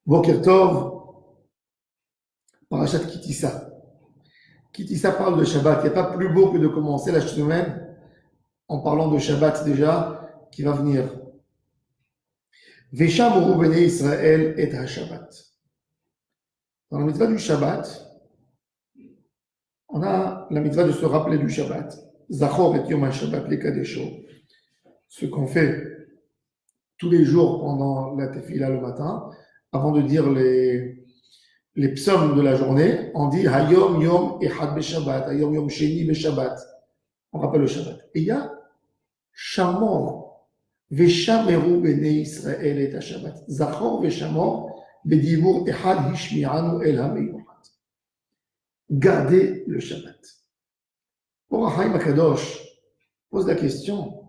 Boker Tov, Parashat Kitissa. Kitissa parle de Shabbat. Il n'y a pas plus beau que de commencer la semaine en parlant de Shabbat déjà qui va venir. Vesham Uru Bnei Israël et HaShabbat. Dans la mitzvah du Shabbat, on a la mitzvah de se rappeler du Shabbat. Zachor et Yom HaShabbat Lekadesho. Ce qu'on fait tous les jours pendant la tefila le matin, avant de dire les psaumes de la journée, on dit Hayom Yom Echad Beshabbat, Hayom Yom Sheni Beshabbat. On rappelle le Shabbat. Et il y a Shamor, Veshameru Bnei Israël et Shabbat. Zachor Veshamor, Bedivur Echad Hishmi'anu El Hameyuchat. Gardez le Shabbat. Or, Haïm Akadosh pose la question,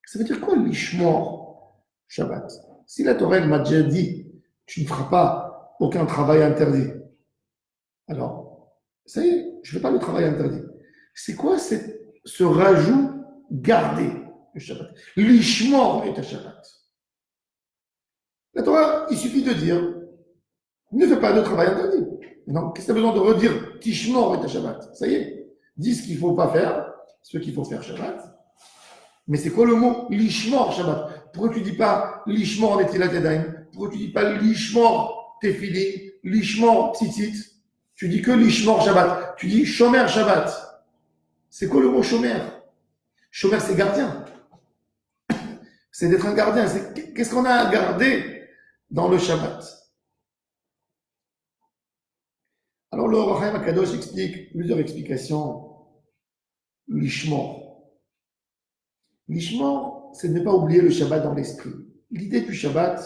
ça veut dire quoi l'Ishmor Shabbat? Si la Torah m'a déjà dit, tu ne feras pas aucun travail interdit. Alors, ça y est, je ne fais pas le travail interdit. C'est quoi ce rajout garder le Shabbat? L'Ishmor est un Shabbat. La Torah, il suffit de dire, ne fais pas de travail interdit. Non, qu'est-ce que tu as besoin de redire? Tishmor est un Shabbat. Ça y est, dis ce qu'il ne faut pas faire, ce qu'il faut faire Shabbat. Mais c'est quoi le mot l'Ishmor Shabbat? Pourquoi tu ne dis pas l'Ishmor Netilat Yadayim? Pourquoi tu ne dis pas l'Ishmor Tefillin, l'Ishmor Tzitzit? Tu dis que l'Ishmor Shabbat. Tu dis Shomer Shabbat. C'est quoi le mot Shomer? Shomer, c'est gardien. C'est d'être un gardien. Qu'est-ce qu'on a à garder dans le Shabbat? Alors le Rav Chaim Akadosh explique plusieurs explications. L'Ishmor. L'Ishmor, c'est de ne pas oublier le Shabbat dans l'esprit. L'idée du Shabbat,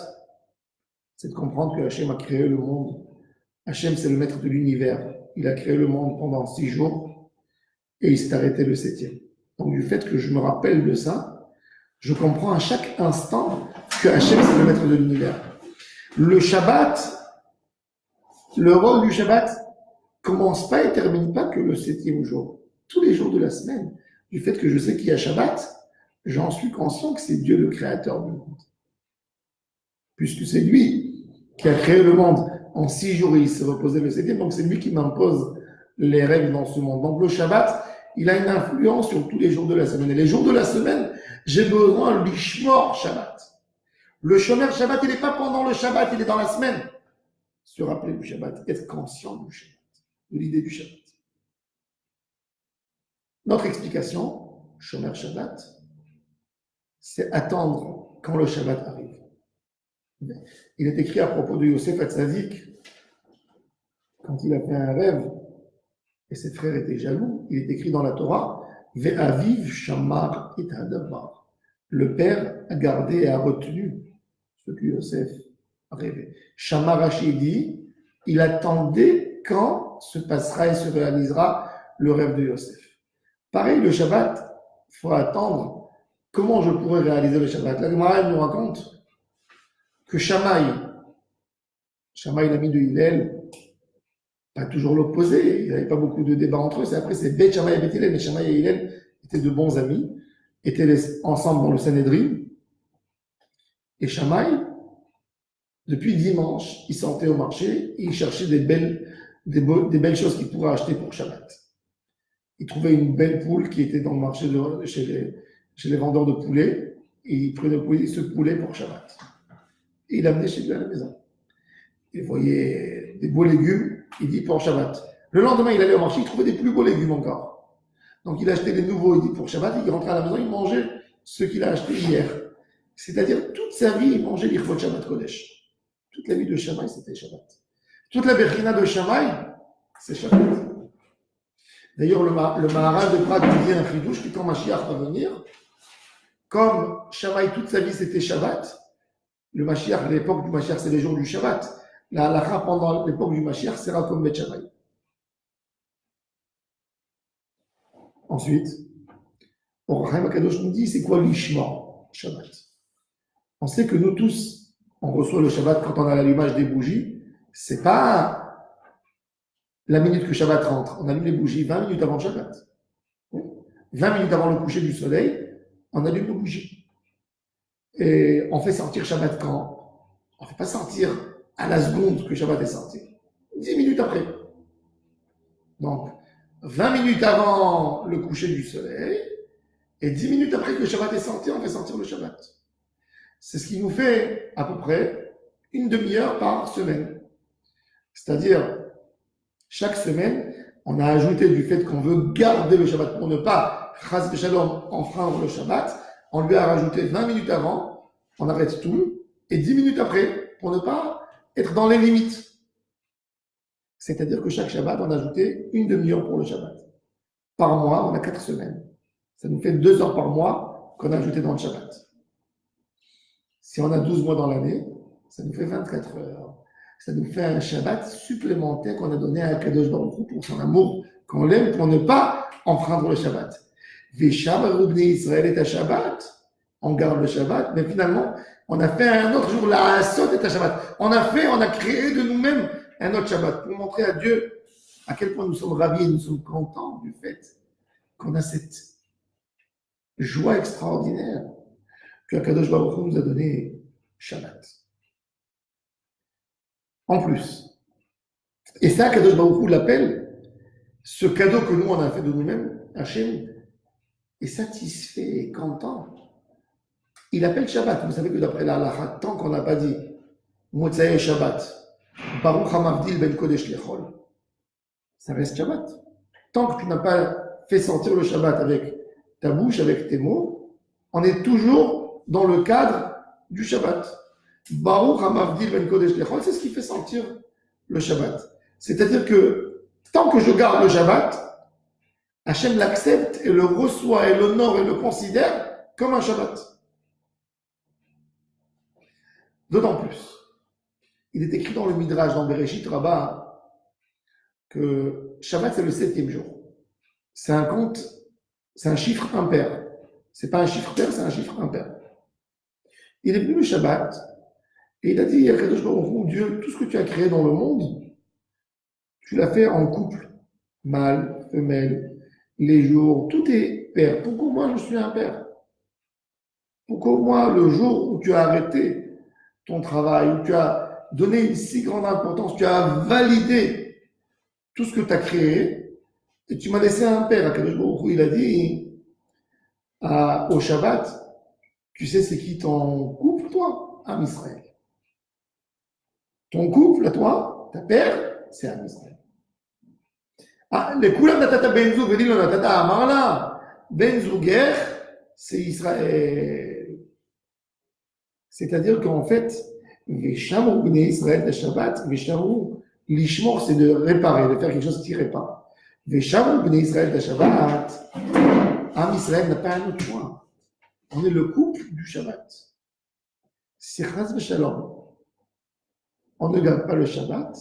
c'est de comprendre que Hachem a créé le monde. Hachem, c'est le maître de l'univers. Il a créé le monde pendant 6 jours et il s'est arrêté le 7e. Donc, du fait que je me rappelle de ça, je comprends à chaque instant que Hachem, c'est le maître de l'univers. Le Shabbat, le rôle du Shabbat commence pas et termine pas que le 7e jour. Tous les jours de la semaine, du fait que je sais qu'il y a Shabbat, j'en suis conscient que c'est Dieu le créateur du monde. Puisque c'est lui qui a créé le monde en 6 jours et il s'est reposé le 7e, donc c'est lui qui m'impose les règles dans ce monde. Donc le Shabbat, il a une influence sur tous les jours de la semaine. Et les jours de la semaine, j'ai besoin du Shmor Shabbat. Le Shomer Shabbat, il n'est pas pendant le Shabbat, il est dans la semaine. Se rappeler du Shabbat, être conscient du Shabbat, de l'idée du Shabbat. Notre explication, Shomer Shabbat, c'est attendre quand le Shabbat arrive. Il est écrit à propos de Yosef Hatzadik, quand il a fait un rêve, et ses frères étaient jaloux, il est écrit dans la Torah, Ve'aviv shamar et hadavar. Le père a gardé et a retenu ce que Yosef a rêvé. Shamar Rachidi, il attendait quand se passera et se réalisera le rêve de Yosef. Pareil, le Shabbat, il faut attendre. Comment je pourrais réaliser le Shabbat? La Gemara nous raconte que Shammai, l'ami de Hillel, pas toujours l'opposé, il n'y avait pas beaucoup de débats entre eux. Après, c'est Beth Shammai et Beth Hillel, mais Shammai et Hillel étaient de bons amis, étaient ensemble dans le Sanhédrin. Et Shammai, depuis dimanche, il sortait au marché et il cherchait des belles choses qu'il pourrait acheter pour Shabbat. Il trouvait une belle poule qui était dans le marché chez les vendeurs de poulets, et il prenait ce poulet pour Shabbat. Et il l'amenait chez lui à la maison. Il voyait des beaux légumes, il dit pour Shabbat. Le lendemain, il allait au marché, il trouvait des plus beaux légumes encore. Donc il achetait des nouveaux, il dit pour Shabbat, il rentrait à la maison, il mangeait ce qu'il a acheté hier. C'est-à-dire, toute sa vie, il mangeait l'Irfot Shabbat Kodesh. Toute la vie de Shammai, c'était Shabbat. Toute la Bechina de Shammai, c'est Shabbat. D'ailleurs, le Maharal de Prague dit un chidouche, que quand Mashiach va venir, comme Shammai, toute sa vie, c'était Shabbat, le Mashiach, l'époque du Mashiach, c'est les jours du Shabbat. La halakha pendant l'époque du Mashiach sera comme Bet Shammai. Ensuite, Rav Akadosh nous dit, c'est quoi l'Ishmor Shabbat? On sait que nous tous, on reçoit le Shabbat quand on a l'allumage des bougies. C'est pas la minute que Shabbat rentre. On allume les bougies 20 minutes avant Shabbat. 20 minutes avant le coucher du soleil, on allume les bougies. Et on fait sortir Shabbat quand? On ne fait pas sortir à la seconde que Shabbat est sorti. 10 minutes après. Donc, 20 minutes avant le coucher du soleil, et 10 minutes après que le Shabbat est sorti, on fait sortir le Shabbat. C'est ce qui nous fait à peu près une demi-heure par semaine. C'est-à-dire, chaque semaine, on a ajouté du fait qu'on veut garder le Shabbat pour ne pas, chas v'shalom, enfreindre le Shabbat, on lui a rajouté 20 minutes avant, on arrête tout, et 10 minutes après, pour ne pas être dans les limites. C'est-à-dire que chaque Shabbat, on a ajouté une demi-heure pour le Shabbat. Par mois, on a 4 semaines. Ça nous fait 2 heures par mois qu'on a ajouté dans le Shabbat. Si on a 12 mois dans l'année, ça nous fait 24 heures. Ça nous fait un Shabbat supplémentaire qu'on a donné à Kadosh Baruch Hu pour son amour, qu'on l'aime, pour ne pas enfreindre le Shabbat. Veshabaru bnei Israël est à Shabbat. On garde le Shabbat, mais finalement, on a fait un autre jour, la Asot est à Shabbat. On a créé de nous-mêmes un autre Shabbat pour montrer à Dieu à quel point nous sommes ravis et nous sommes contents du fait qu'on a cette joie extraordinaire que Kadosh Baruch Hu nous a donné Shabbat. En plus, et ça, Kadosh Baruch Hu l'appelle, ce cadeau que nous, on a fait de nous-mêmes, Hachem, est satisfait et content. Il appelle Shabbat. Vous savez que d'après la halakha, tant qu'on n'a pas dit Motzei Shabbat, Baruch HaMavdil ben Kodesh Lechol, ça reste Shabbat. Tant que tu n'as pas fait sortir le Shabbat avec ta bouche, avec tes mots, on est toujours dans le cadre du Shabbat. Baruch HaMavdil ben Kodesh Lechol, c'est ce qui fait sentir le Shabbat. C'est-à-dire que tant que je garde le Shabbat, Hachem l'accepte et le reçoit et l'honore et le considère comme un Shabbat. D'autant plus, il est écrit dans le Midrash, dans Bereshit Rabbah, que Shabbat c'est le 7e jour. C'est un compte, c'est un chiffre impair. C'est pas un chiffre pair, c'est un chiffre impair. Il est venu le Shabbat et il a dit à Kadosh Baruch Hu, Dieu, tout ce que tu as créé dans le monde, tu l'as fait en couple, mâle, femelle, les jours, tout est pair. Pourquoi moi je suis impair? Pourquoi moi, le jour où tu as arrêté ton travail, où tu as donné une si grande importance, tu as validé tout ce que tu as créé, et tu m'as laissé impair. À Kadosh Baruch Hu, il a dit au Shabbat, tu sais c'est qui ton couple, toi? Am Israël. Ton couple, à toi, ta père, c'est Am Israël. לכולם נתת בן זוג ולי לא נתת, אמר לה, בן זוגך, c'est Israël. C'est-à-dire qu'en fait, Veshamru bnei Israël de Shabbat, Veshamru, l'ishmor, c'est de réparer, de faire quelque chose qui répare. Veshamru bnei Israël de Shabbat, Am Israël n'a pas un autre point. On est le couple du Shabbat. Si chas v'shalom, on ne garde pas le Shabbat,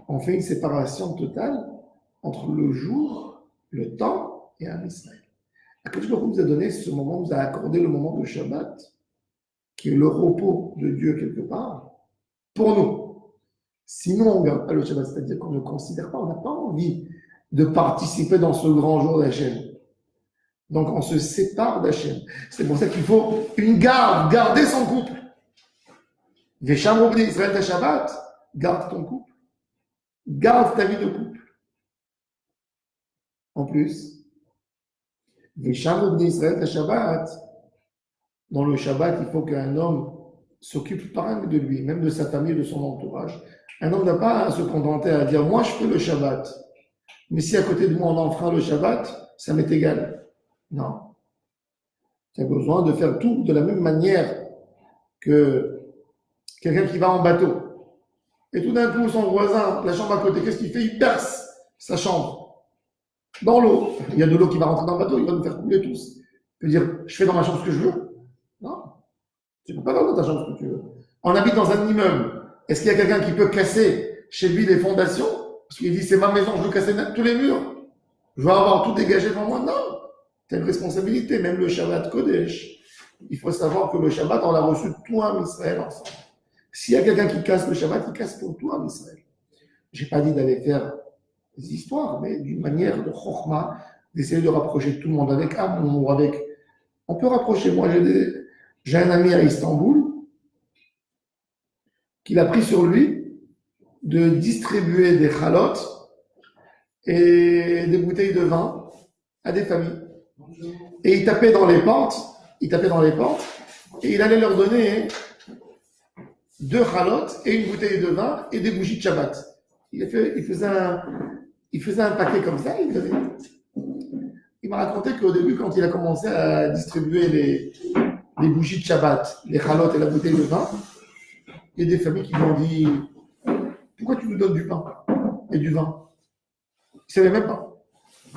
on fait une séparation totale entre le jour, le temps et Am Israël. Akadosh Baruch Hu nous a donné ce moment, nous a accordé le moment de Shabbat, qui est le repos de Dieu quelque part, pour nous. Sinon, on ne garde pas le Shabbat, c'est-à-dire qu'on ne considère pas, on n'a pas envie de participer dans ce grand jour d'Hachem. Donc, on se sépare d'Hachem. C'est pour ça qu'il faut une garde, garder son couple. Veshamru bnei Israël de Shabbat, garde ton couple. Garde ta vie de couple. En plus, Veshamru bnei Israël de Shabbat, dans le Shabbat, il faut qu'un homme s'occupe pas de lui, même de sa famille, de son entourage. Un homme n'a pas à se contenter à dire, moi je fais le Shabbat, mais si à côté de moi on enfreint le Shabbat, ça m'est égal. Non. Tu as besoin de faire tout de la même manière que quelqu'un qui va en bateau. Et tout d'un coup, son voisin, la chambre à côté, qu'est-ce qu'il fait? Il perce sa chambre dans l'eau. Il y a de l'eau qui va rentrer dans le bateau, il va nous faire couler tous. Il peut dire, je fais dans ma chambre ce que je veux. Non. Tu ne peux pas faire dans ta chambre ce que tu veux. On habite dans un immeuble. Est-ce qu'il y a quelqu'un qui peut casser chez lui les fondations? Parce qu'il dit, c'est ma maison, je veux casser tous les murs. Je veux avoir tout dégagé devant moi. Non. Tu as une responsabilité, même le Shabbat Kodesh. Il faut savoir que le Shabbat, on l'a reçu tout en Israël ensemble. S'il y a quelqu'un qui casse le Shabbat, il casse pour tout en Israël. Je n'ai pas dit d'aller faire des histoires, mais d'une manière de chokhma, d'essayer de rapprocher tout le monde avec amour, avec... On peut rapprocher. Moi, j'ai un ami à Istanbul qui l'a pris sur lui de distribuer des chalotes et des bouteilles de vin à des familles. Et il tapait dans les portes, et il allait leur donner 2 chalotes et une bouteille de vin et des bougies de Shabbat. Il faisait un paquet comme ça, il m'a raconté qu'au début, quand il a commencé à distribuer les bougies de Shabbat, les chalotes et la bouteille de vin, il y a des familles qui lui ont dit « Pourquoi tu nous donnes du pain et du vin ?» Ils ne savaient même pas.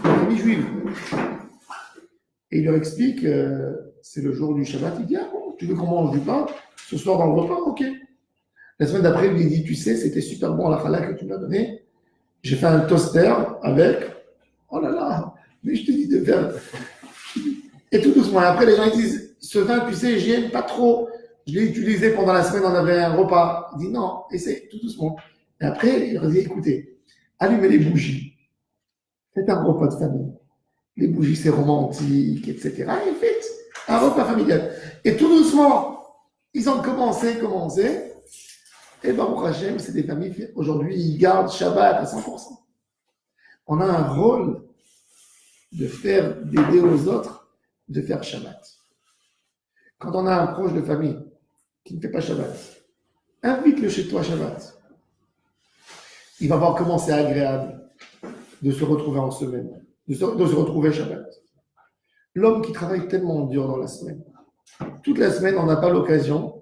Une famille juive. Et il leur explique c'est le jour du Shabbat. Il dit « Ah bon, tu veux qu'on mange du pain ce soir dans le repas? Ok. » La semaine d'après, il lui dit « Tu sais, c'était super bon la challah que tu m'as donné. J'ai fait un toaster avec. Oh là là, mais je te dis de faire. » Et tout doucement. Et après, les gens ils disent ce vin, tu sais, j'aime pas trop. Je l'ai utilisé pendant la semaine, on avait un repas. Il dit non, essaie, tout doucement. Et après, il leur dit écoutez, allumez les bougies. Faites un repas de famille. Les bougies, c'est romantique, etc. Et faites un repas familial. Et tout doucement, ils ont commencé. Et Baruch Hashem, c'est des familles, aujourd'hui, ils gardent Shabbat à 100%. On a un rôle d'aider aux autres, de faire Shabbat. Quand on a un proche de famille qui ne fait pas Shabbat, invite-le chez toi Shabbat. Il va voir comment c'est agréable de se retrouver en semaine, de se retrouver Shabbat. L'homme qui travaille tellement dur dans la semaine, toute la semaine, on n'a pas l'occasion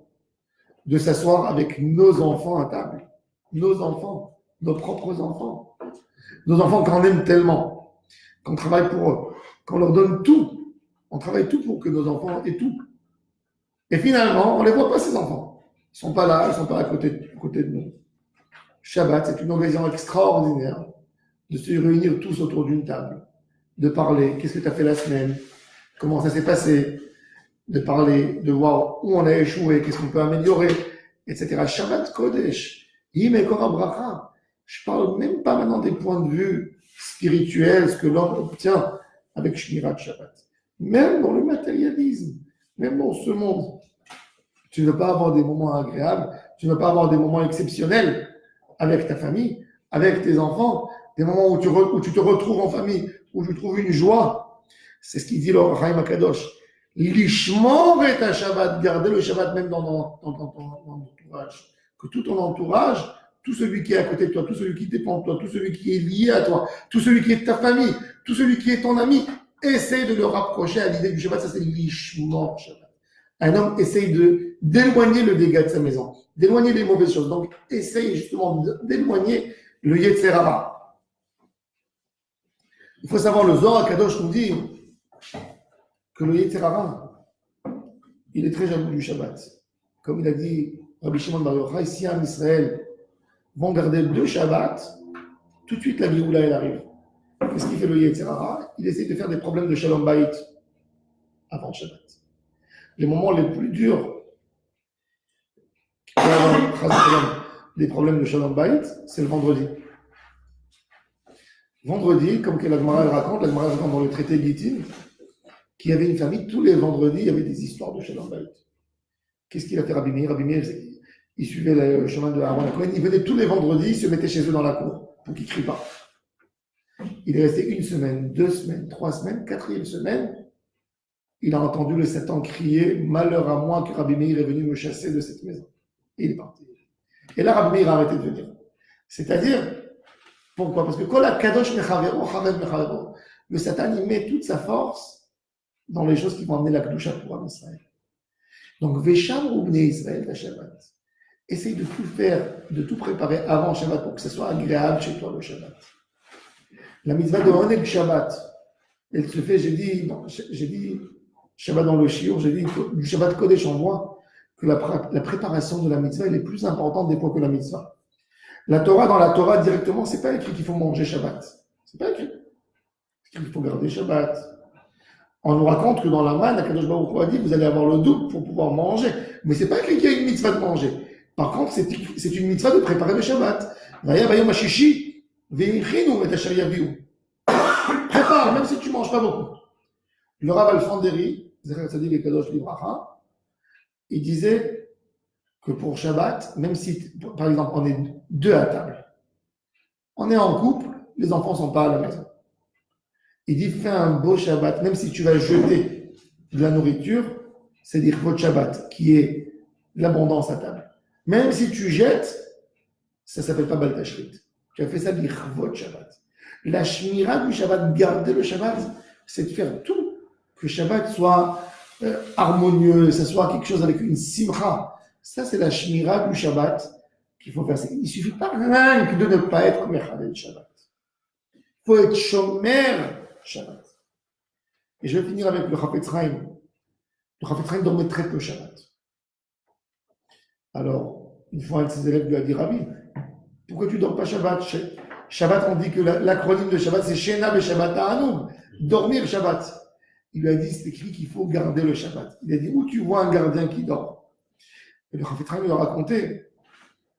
de s'asseoir avec nos enfants à table. Nos enfants, nos propres enfants. Nos enfants qu'on aime tellement, qu'on travaille pour eux, qu'on leur donne tout. On travaille tout pour que nos enfants aient tout. Et finalement, on ne les voit pas, ces enfants. Ils ne sont pas là, ils ne sont pas à côté de nous. Shabbat, c'est une occasion extraordinaire de se réunir tous autour d'une table, de parler, qu'est-ce que tu as fait la semaine, comment ça s'est passé, de parler, de voir où on a échoué, qu'est-ce qu'on peut améliorer, etc. Shabbat Kodesh, Yime Korah Bracha. Je ne parle même pas maintenant des points de vue spirituels, ce que l'homme obtient avec Shmirat Shabbat. Même dans le matérialisme, même dans ce monde, tu ne veux pas avoir des moments agréables, tu ne veux pas avoir des moments exceptionnels avec ta famille, avec tes enfants, des moments où tu te retrouves en famille, où tu trouves une joie. C'est ce qu'il dit le Chaim Akadosh. Lishmor et ta Shabbat, garder le Shabbat même dans ton entourage. Que tout ton entourage, tout celui qui est à côté de toi, tout celui qui dépend de toi, tout celui qui est lié à toi, tout celui qui est ta famille, tout celui qui est ton ami, essaye de le rapprocher à l'idée du Shabbat. Ça, c'est Lishmor Shabbat. Un homme essaye d'éloigner le dégât de sa maison, d'éloigner les mauvaises choses. Donc, essaye justement d'éloigner le Yetzer Hara. Il faut savoir, le Zohar Kadosh nous dit que le Yetzer Hara, il est très jaloux du Shabbat. Comme il a dit Rabbi Shimon Bar Yochai, si en Israël vont garder 2 Shabbats, tout de suite la Géoula elle arrive. Qu'est-ce qu'il fait le Yetzer Hara? Il essaie de faire des problèmes de Shalom Bayit avant Shabbat. Les moments les plus durs des problèmes de Shalom Bayit, c'est le vendredi. Vendredi, comme que la Gemara raconte dans le traité Gittin, qu'il y avait une famille, tous les vendredis, il y avait des histoires de Shalom Bayit. Qu'est-ce qu'il a fait Rabbi Meir? Rabbi Meir, il suivait le chemin de Aaron Cohen. Il venait tous les vendredis, il se mettait chez eux dans la cour pour qu'ils ne crient pas. Il est resté 1 semaine, 2 semaines, 3 semaines, 4e semaine. Il a entendu le Satan crier « Malheur à moi que Rabbi Meir est venu me chasser de cette maison. » Et il est parti. Et là, Rabbi Meir a arrêté de venir. C'est-à-dire, pourquoi? Parce que quand la Kadosh Mechavero, Chamed Mechavero, le Satan, il met toute sa force dans les choses qui vont amener la Kedusha pour Am Israël. Donc, Vesham ou Bnei Israël, la Shabbat. Essaye de tout faire, de tout préparer avant Shabbat pour que ce soit agréable chez toi le Shabbat. La mitzvah de Oneg Shabbat, elle se fait, j'ai dit Shabbat dans le Shiur, j'ai dit du Shabbat Kodesh, on voit que la préparation de la mitzvah elle est plus importante des fois que la mitzvah. La Torah, dans la Torah directement, c'est pas écrit qu'il faut manger Shabbat. C'est pas écrit. C'est qu'il faut garder Shabbat. On nous raconte que dans la manne, Akadosh Baruch Hu a dit vous allez avoir le double pour pouvoir manger. Mais c'est pas écrit qu'il y a une mitzvah de manger. Par contre, c'est une mitzvah de préparer le Shabbat. Prépare, même si tu ne manges pas beaucoup. Le Rav Alfanderi, il disait que pour Shabbat, même si, par exemple, on est 2 à table, On est en couple, les enfants ne sont pas à la maison. Il dit, fais un beau Shabbat, même si tu vas jeter de la nourriture, c'est dire votre Shabbat, qui est l'abondance à table. Même si tu jettes, ça ne s'appelle pas Baltashrit. Tu as fait ça dire votre Shabbat. La shmira du Shabbat, garder le Shabbat, c'est de faire tout, que le Shabbat soit harmonieux, que ce soit quelque chose avec une simcha. Ça, c'est la shmira du Shabbat qu'il faut faire. Il ne suffit pas rien que de ne pas être mechalel Shabbat. Il faut être shomer Shabbat. Et je vais finir avec le Chafetz Chaim. Le Chafetz Chaim dormait très peu Shabbat. Alors, une fois, un de ses élèves lui a dit, Rabbi, pourquoi tu ne dors pas Shabbat? Shabbat, on dit que l'acronyme de Shabbat, c'est Shena Beshabbat Ta'anug, dormir Shabbat. Il lui a dit, c'est écrit qu'il faut garder le Shabbat. Il a dit, où tu vois un gardien qui dort? Et le Chafetz Chaim lui a raconté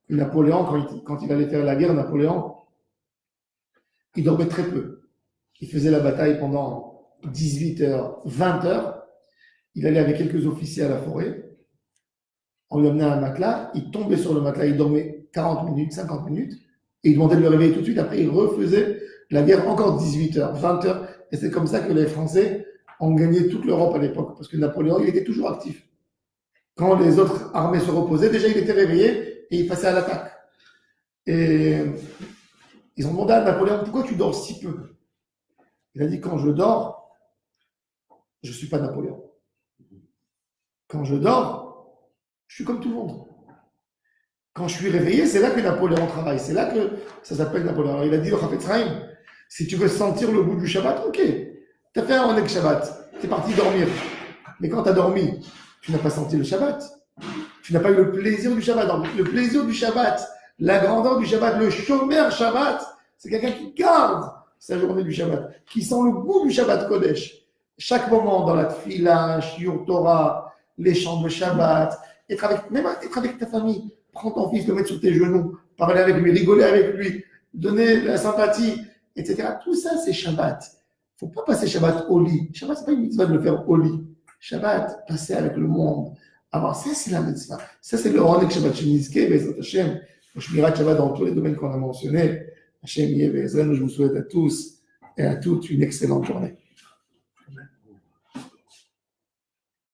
que Napoléon, quand il allait faire la guerre, Napoléon, il dormait très peu. Il faisait la bataille pendant 18 heures, 20 heures. Il allait avec quelques officiers à la forêt. On lui amenait un matelas. Il tombait sur le matelas. Il dormait 40 minutes, 50 minutes. Et il demandait de le réveiller tout de suite. Après, il refaisait la guerre encore 18 heures, 20 heures. Et c'est comme ça que les Français ont gagné toute l'Europe à l'époque. Parce que Napoléon, il était toujours actif. Quand les autres armées se reposaient, déjà, il était réveillé et il passait à l'attaque. Et ils ont demandé à Napoléon, pourquoi tu dors si peu? Il a dit, quand je dors, je ne suis pas Napoléon. Quand je dors, je suis comme tout le monde. Quand je suis réveillé, c'est là que Napoléon travaille. C'est là que ça s'appelle Napoléon. Alors, il a dit au Chafetz Chaim, si tu veux sentir le goût du Shabbat, ok. Tu as fait un Oneg Shabbat. Tu es parti dormir. Mais quand tu as dormi, tu n'as pas senti le Shabbat. Tu n'as pas eu le plaisir du Shabbat. Donc, le plaisir du Shabbat, la grandeur du Shabbat, le shomer Shabbat, c'est quelqu'un qui garde sa journée du Shabbat, qui sent le goût du Shabbat Kodesh. Chaque moment dans la tfila, shiur Torah, les chants de Shabbat, même être avec ta famille, prends ton fils, le mettre sur tes genoux, parler avec lui, rigoler avec lui, donner la sympathie, etc. Tout ça, c'est Shabbat. Il ne faut pas passer Shabbat au lit. Shabbat, ce n'est pas une mitzvah de le faire au lit. Shabbat, passer avec le monde. Alors, ça, c'est la mitzvah. Ça, c'est le Honek Shabbat Shemizke, Bezrat Hashem, le Shmirat Shabbat dans tous les domaines qu'on a mentionnés. Hashem Yeh Bezrat, je vous souhaite à tous et à toutes une excellente journée.